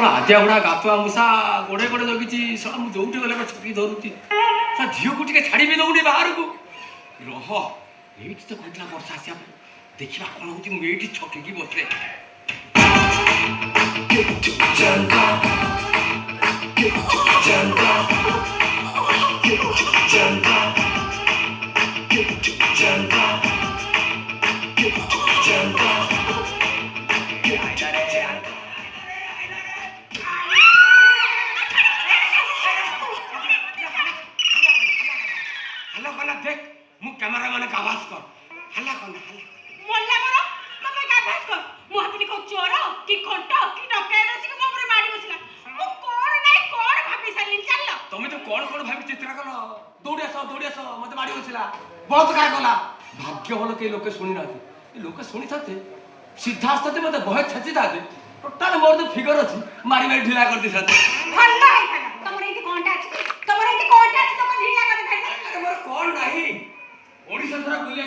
ADIA ଗୁଡ଼ା ଗାତୁଆ ମୂଷା ଗୋଡ଼େ ଗୋଡ଼େ ଜଗିଛି ଶଳା ମୁଁ ଯୋଉଠି ଗଲେ ଛକି ଧରୁଛି ତା ଝିଅକୁ ଟିକେ ଛାଡ଼ିବି ଦଉନି ବାହାରକୁ ରହ ଏଇଠି ତ କହିଥିଲା ବର୍ଷା ଆସିବା ପାଇଁ ଦେଖିବା କ'ଣ ହଉଛି ମୁଁ ଏଇଠି ଛକିକି ବସେ देख मु कैमरा माने आवाज कर हल्ला कर मोल्ला करो तमे का आवाज कर मु हतनी को चोर की खंट की डकैत आसी के मोरे मारी बसला मु कोन नाही कोन भाबी सालिन चल तमे तो कोन कोन भाबी चित्रा कलो दौड़ी आस मते मारी बसला बहुत का गला भाग्य भलो के लोके सुनी ना ए लोके सुनी थाते सीधा आस्ते मते बहुत छची थाते टोटल मोर तो फिगर अछि मारी मारी ढिला कर दी थाते हल्ला है खाना तमरे इति कोनटा अछि तमरे इति कोनटा अछि तो ढिला कर दे अरे मोर कोन नाही ओडिसा थरा